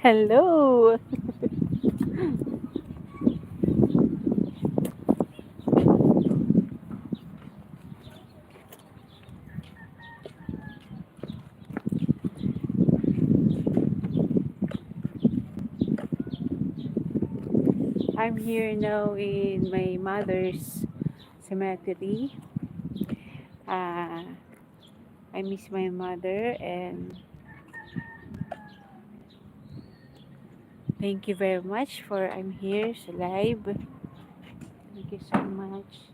Hello. I'm here now in my mother's cemetery. Uh, I miss my mother and thank you very much for I'm here so live. Thank you so much.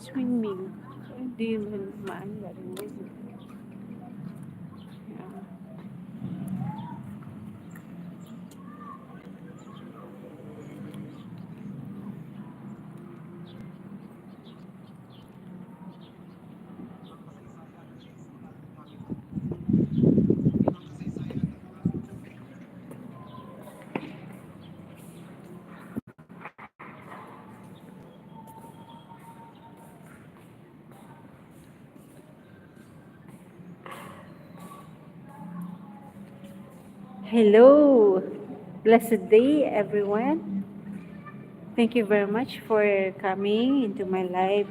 Swimming. Hindi mo maano galing mo. Yeah. Hello. Blessed day everyone. Thank you very much for coming into my live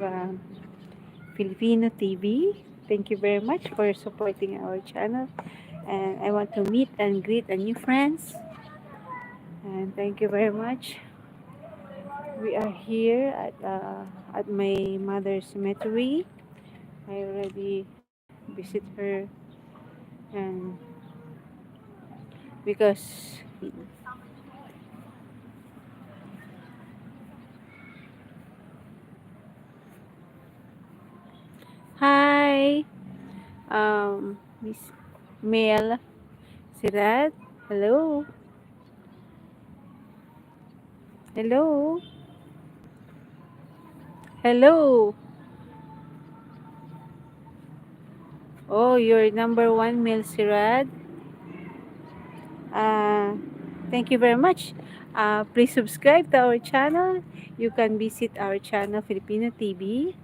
Filipino TV. Thank you very much for supporting our channel. And I want to meet and greet a new friends. And thank you very much. We are here at my mother's cemetery. I already visit her and because hi, Miss Mel Sirat. Hello, hello, hello. Oh, you're number one, Mel Sirat. Uh, Thank you very much. Please subscribe to our channel. You can visit our channel, Filipino TV.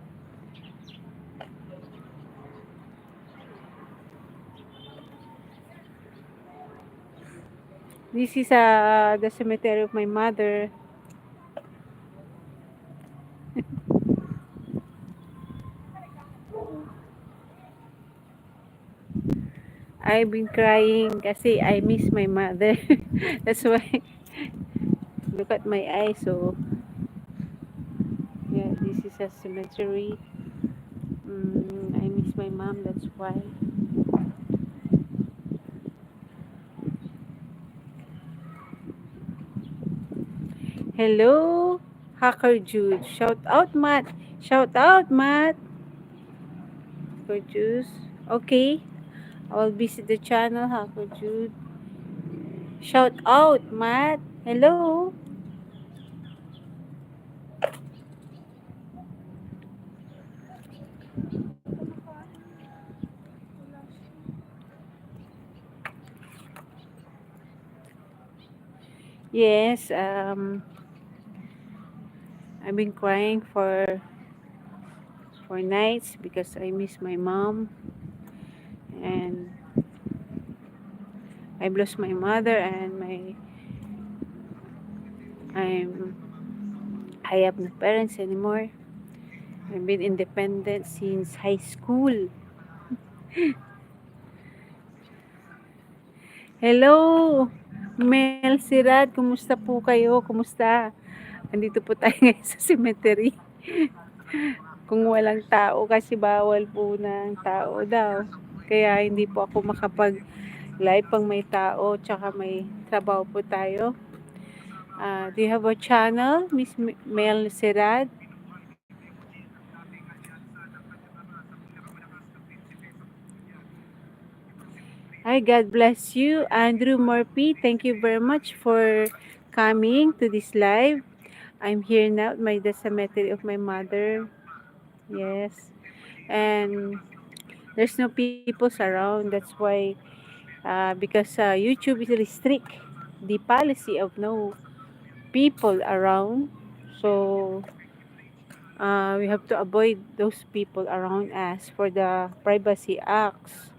This is the cemetery of my mother. I've been crying kasi I miss my mother. That's why, look at my eyes. So, yeah, this is a cemetery. I miss my mom, that's why. Hello, Hacker Jude. Shout out, Matt. Shout out, Matt. Hacker Jude. Okay, I will visit the channel, Hacker Jude. Shout out, Matt. Hello. Yes, I've been crying for nights because I miss my mom and I've lost my mother and my I'm I have no parents anymore. I've been independent since high school. Hello, Mel Sirat, kumusta po kayo? Kumusta? Andito po tayo ngayon sa cemetery. Kung walang tao kasi bawal po ng tao daw. Kaya hindi po ako makapag-live pang may tao tsaka may trabaho po tayo. Do you have a channel, Miss Mel Serad? Hi, God bless you. Andrew Murphy, thank you very much for coming to this live. I'm here now at the cemetery of my mother. Yes. And there's no people around. That's why, because YouTube is restrict the policy of no people around. So, we have to avoid those people around us for the privacy acts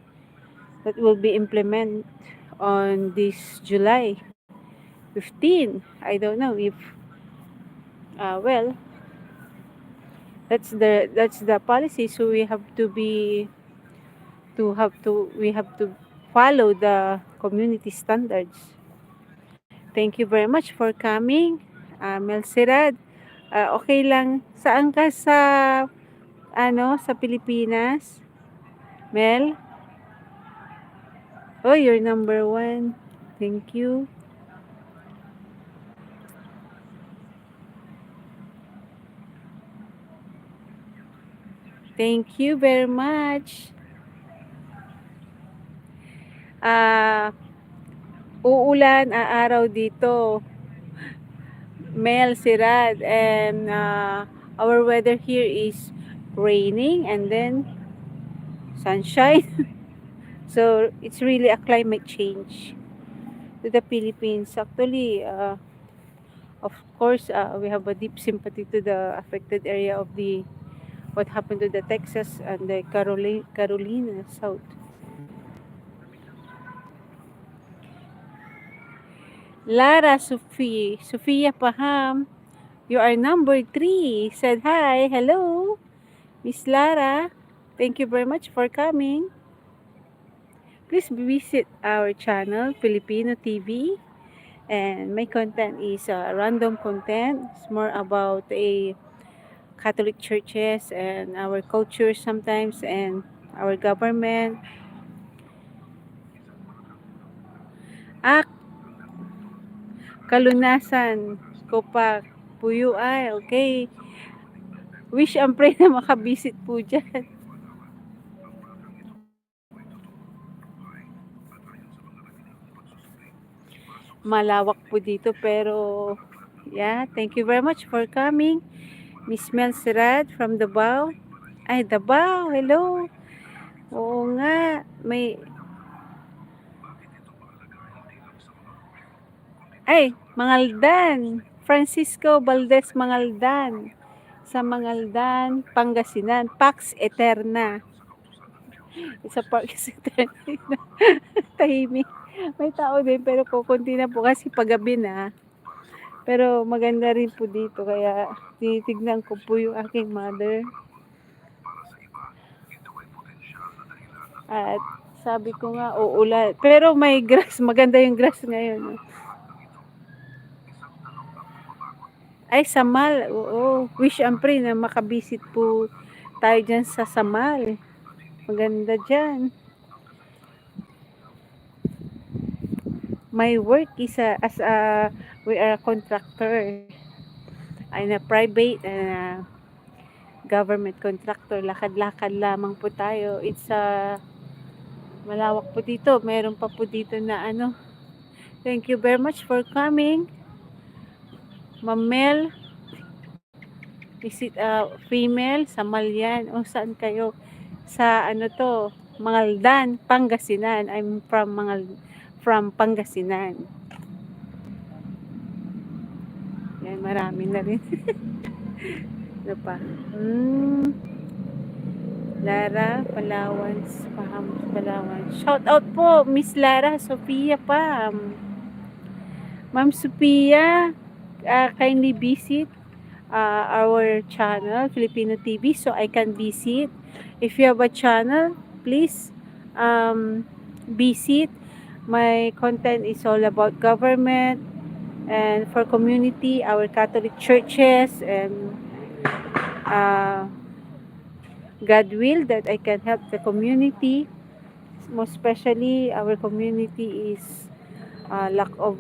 that will be implemented on this July 15. I don't know if well, that's the policy, so we have to follow the community standards. Thank you very much for coming, Mel Sirad. Okay lang, saan ka sa Pilipinas? Mel? Oh, you're number 1. Thank you. Thank you very much. Uulan, aaraw dito. Mel Sirad, and our weather here is raining and then sunshine. So it's really a climate change to the Philippines. Actually, of course, we have a deep sympathy to the affected area of the what happened to the Texas and the Carolina South. Lara Sophia Paham, you are number 3. Said hi, hello, Miss Lara. Thank you very much for coming. Please visit our channel, Filipino TV. And my content is random content. It's more about a Catholic churches and our culture sometimes and our government. Ah, Kalunasan, Kopak, Puyo ay, okay. Wish and pray na makabisit po dyan. Malawak po dito pero yeah, thank you very much for coming. Miss Mel Sirad from Davao. Ay, Davao, hello. Oo nga, Mangaldan. Francisco Valdez Mangaldan. Sa Mangaldan, Pangasinan. Pax Eterna. Sa Pax Eterna. Tahimik. May tao din pero kukunti na po kasi paggabi na. Pero maganda rin po dito kaya tinitignan ko po yung aking mother. At sabi ko nga uulan. Pero may grass, maganda yung grass ngayon. Ay, Samal, oo. Wish and pray na makabisit po tayo dyan sa Samal. Maganda dyan. My work is we are a contractor. I'm a private government contractor. Lakad-lakad lamang po tayo. It's malawak po dito. Meron pa po dito na ano. Thank you very much for coming. Mamel. Is it female? Samal yan. O saan kayo? Sa ano to? Mangaldan, Pangasinan. I'm from Pangasinan. Yan, marami na rin. Ano pa? Lara, Palawan, Palawan. Shout out po, Miss Lara, Sophia Pam. Ma'am Sophia, kindly visit our channel, Filipino TV, so I can visit. If you have a channel, please visit. My content is all about government and for community, our Catholic churches, and uh, God will that I can help the community. Most especially, our community is lack of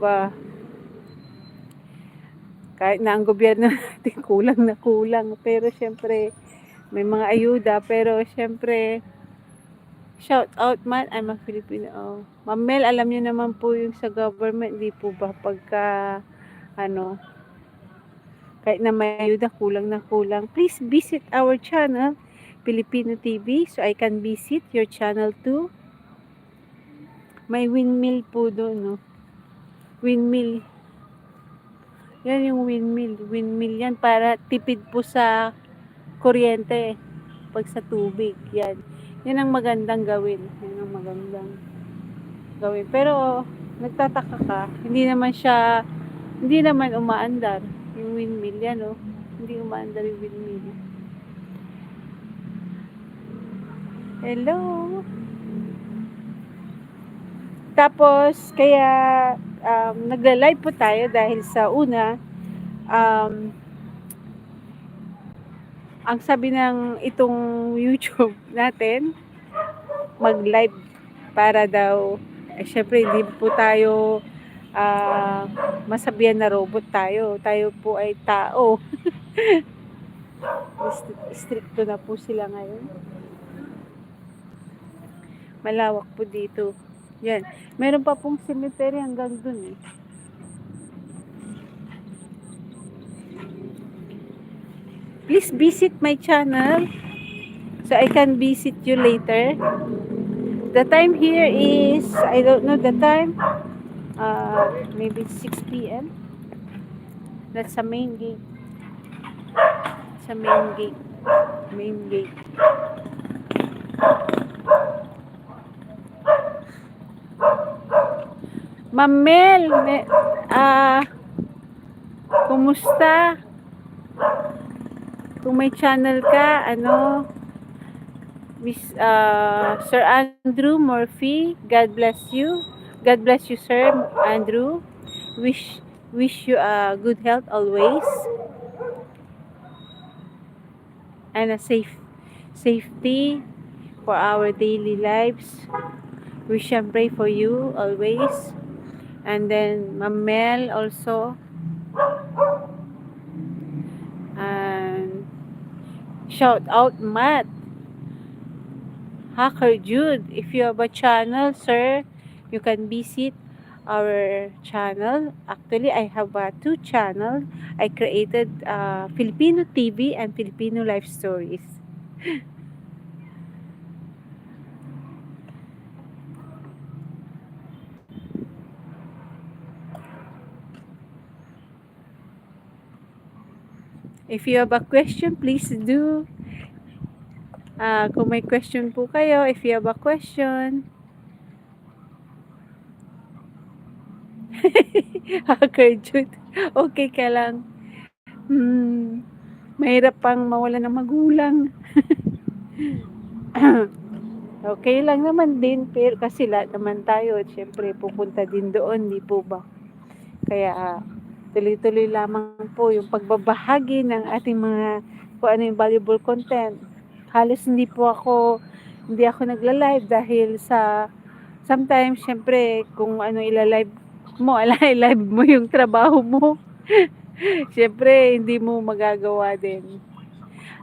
kahit na ang gobyerno natin kulang na kulang. Pero syempre, may mga ayuda. Pero syempre, shout out man, I'm a Filipino. Oh. Ma'am Mel, alam niyo naman po yung sa government, di po ba pagka, ano, kahit na may ayuda, kulang na kulang. Please visit our channel, Filipino TV, so I can visit your channel too. May windmill po doon, no? Windmill. Yan yung windmill. Windmill yan para tipid po sa kuryente pag sa tubig. Yan. Yan ang magandang gawin. Yan ang magandang gawin. Pero, nagtataka ka, hindi naman umaandar yung windmill. Yan, oh. Hindi umaandar yung windmill. Hello. Tapos, kaya, nagla-live po tayo dahil sa una, ang sabi ng itong YouTube natin, mag-live para daw, syempre hindi po tayo masabihan na robot tayo. Tayo po ay tao. Stricto na po sila ngayon. Malawak po dito. Yan. Meron pa pong cemetery hanggang dun eh. Please visit my channel so I can visit you later. The time here is, I don't know the time, maybe 6 p.m. That's the main gate. Sa main gate. Main gate. Ma'am Mel, kumusta? Kung may channel ka, Sir Andrew Murphy, God bless you. God bless you, Sir Andrew. Wish you good health always. And a safety for our daily lives. Wish and pray for you always. And then Ma'am Mel also. And shout out Matt. Hacker Jude. If you have a channel, sir, you can visit our channel. Actually, I have two channels. I created Filipino TV and Filipino Life Stories. If you have a question, please do. Kung may question po kayo, if you have a question. Hacker Jude. Okay ka lang. Mahirap pang mawalan ng magulang. Okay lang naman din, pero kasi lahat naman tayo, syempre pupunta din doon, di po ba? Kaya tuloy-tuloy lamang po yung pagbabahagi ng ating mga kung ano yung valuable content. Halos hindi ako nagla-live dahil sa sometimes syempre kung ano ila-live mo, live mo yung trabaho mo. Syempre hindi mo magagawa din.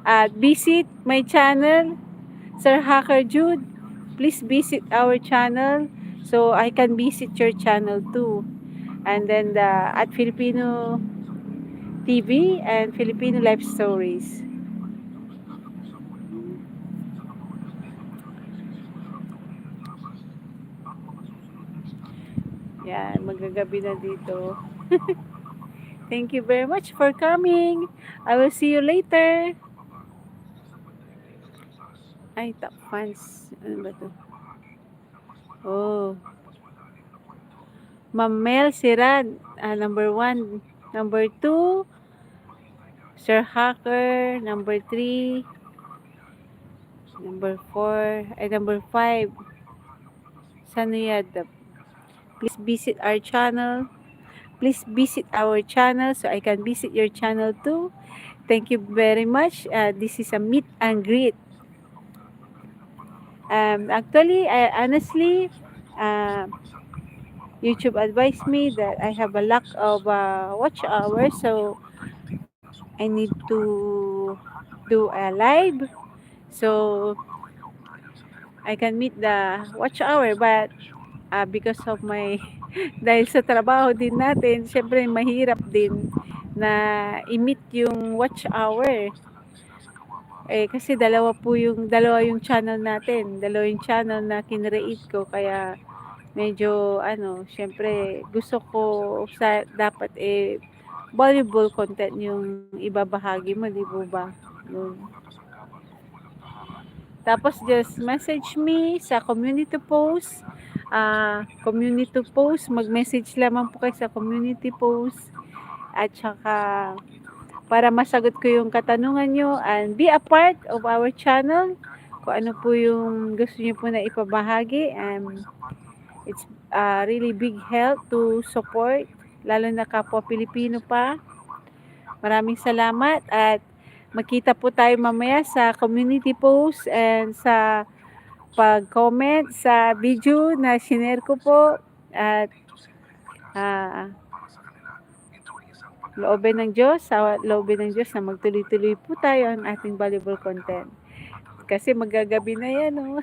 At visit my channel, Sir Hacker Jude. Please visit our channel so I can visit your channel too. And then at Filipino TV and Filipino Life Stories. Yan, magagabi na dito. Thank you very much for coming. I will see you later. Ay, top fans. Ano ba to? Oh. Ma'am Mel Siran, number 1. Number 2, Sir Hacker. Number 3. Number 4. Ay, number 5. Sanuyad. Please visit our channel. Please visit our channel so I can visit your channel too. Thank you very much. This is a meet and greet. Actually, honestly, uh, YouTube advised me that I have a lack of watch hours, so I need to do a live so I can meet the watch hour. But because of my dahil sa trabaho din natin, syempre mahirap din na i-meet yung watch hour. Kasi dalawa yung channel natin, dalawa yung channel na kinreate ko kaya medyo ano, syempre gusto ko sa dapat valuable content yung ibabahagi mo, di po ba? Yun. Tapos just message me sa community post, mag-message lamang po kayo sa community post at saka para masagot ko yung katanungan nyo and be a part of our channel kung ano po yung gusto nyo po na ipabahagi. It's really big help to support lalo na kapwa Pilipino pa. Maraming salamat at magkita po tayo mamaya sa community post and sa pag-comment sa video na shinare ko po at uh, sa loobin ng Diyos na magtuloy-tuloy po tayo ang ating valuable content. Kasi magagabi na yan, oh.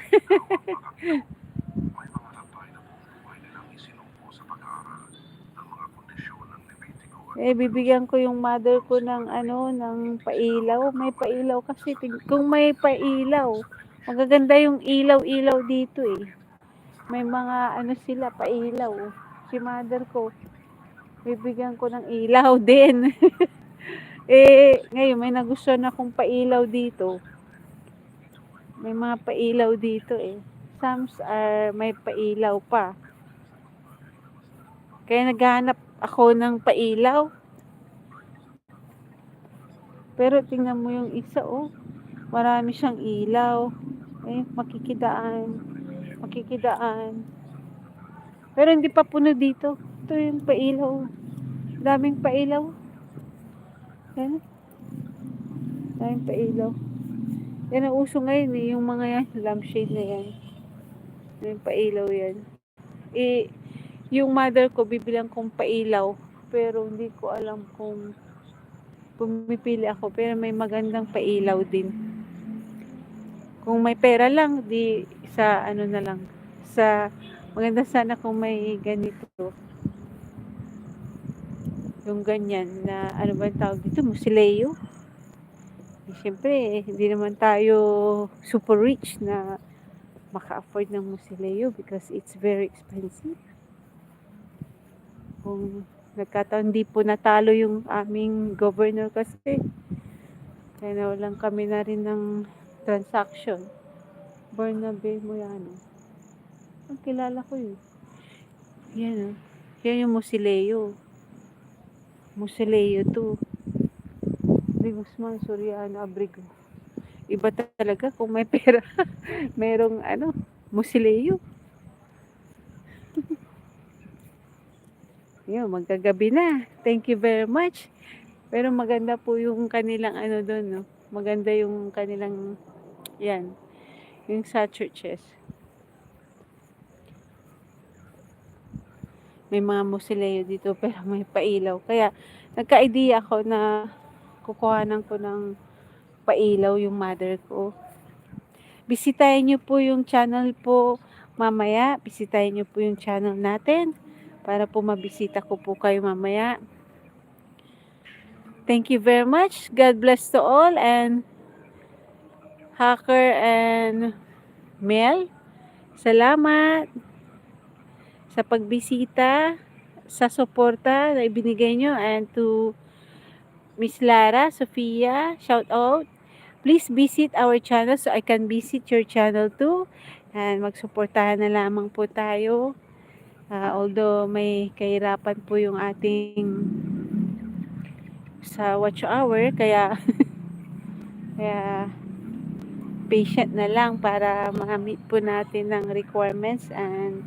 Bibigyan ko yung mother ko ng ng pailaw. May pailaw kasi kung may pailaw, magaganda yung ilaw-ilaw dito eh. May mga sila pailaw. Si mother ko, bibigyan ko ng ilaw din. Ngayon may nagustuhan akong pailaw dito. May mga pailaw dito eh. Some may pailaw pa. Kaya naghahanap ako ng pailaw. Pero tingnan mo yung isa, oh. Marami siyang ilaw. Makikidaan. Pero hindi pa puno dito. Ito yung pailaw. Daming pailaw. Yan. Daming pailaw. Yan ang uso ngayon eh. Yung mga yan, lampshade na yan. Yung pailaw yan. Yung mother ko, bibilang kong pailaw. Pero hindi ko alam kung pumipili ako. Pero may magandang pailaw din. Kung may pera lang, di sa na lang. Maganda sana kung may ganito. Yung ganyan na, ba yung tawag dito? Musileo. Siyempre, hindi naman tayo super rich na maka-afford ng musileo because it's very expensive. Kung nagkataon, hindi po natalo yung aming governor kasi kaya nawalan kami na rin ng transaction. Bernabe Moyano. Ang kilala ko yun. Yan o. Yan yung Musileo. Musileo 2. Di Guzman, Soriano, Abrigo. Iba talaga kung may pera. Merong Musileo. Yun, magkagabi na. Thank you very much. Pero maganda po yung kanilang doon, no? Maganda yung kanilang, yan, yung sa churches. May mga musileo dito pero may pailaw. Kaya nagka-idea ako na kukuhanan ko ng pailaw yung mother ko. Bisitahin niyo po yung channel po mamaya. Bisitahin niyo po yung channel natin para po mabisita ko po kayo mamaya. Thank you very much. God bless to all and Hacker and Mel. Salamat sa pagbisita, sa suporta na ibinigay nyo, and to Miss Lara, Sofia, shout out. Please visit our channel so I can visit your channel too. And magsuportahan na lamang po tayo. Although may kahirapan po yung ating sa watch hour, kaya patient na lang para ma-meet po natin ng requirements and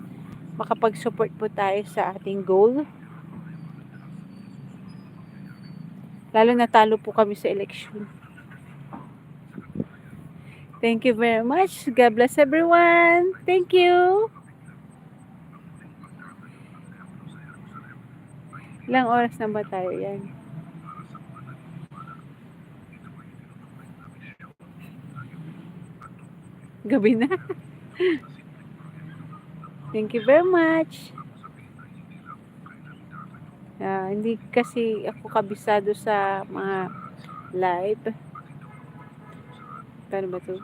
makapag-support po tayo sa ating goal. Lalo natalo po kami sa eleksyon. Thank you very much. God bless everyone. Thank you. Ilang oras na ba tayo yan? Gabi na. Thank you very much. Hindi kasi ako kabisado sa mga live. Paano ba to?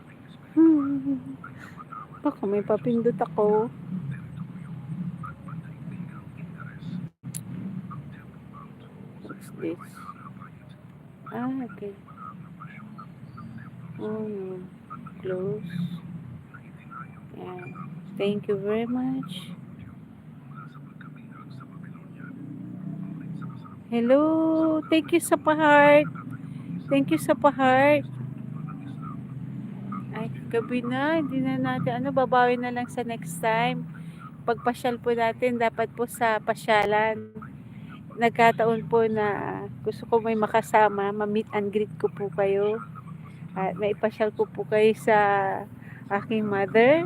Baka may papindot ako. What's this? Okay. Oh no. Close. Yeah. Thank you very much. Hello. Thank you sa pa-heart. Thank you sa pa-heart. Ay, gabi na. Hindi na natin. Babawi na lang sa next time. Pagpasyal po natin, dapat po sa pasyalan. Nagkataon po na gusto ko may makasama. Ma-meet and greet ko po kayo. At maipasyal ko po kayo sa aking mother.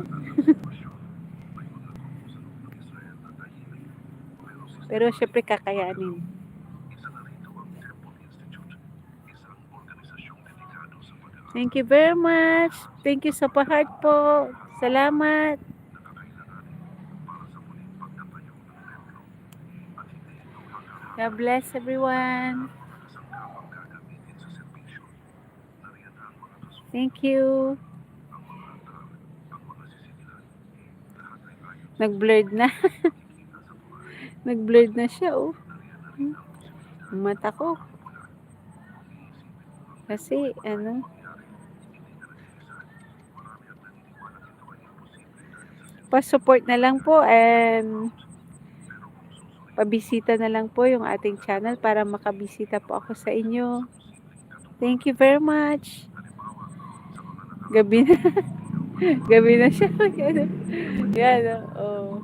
Pero syempre kakayanin. Thank you very much. Thank you sa pa-heart po. Salamat. God bless everyone. Thank you. Nag-blurred na. Nag-blurred na siya, oh. Ang mata ko. Kasi, pa-support na lang po and pabisita na lang po yung ating channel para makabisita po ako sa inyo. Thank you very much. Gabi na. Gabi na siya. Yan, oh.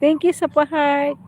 Thank you sa pa-heart.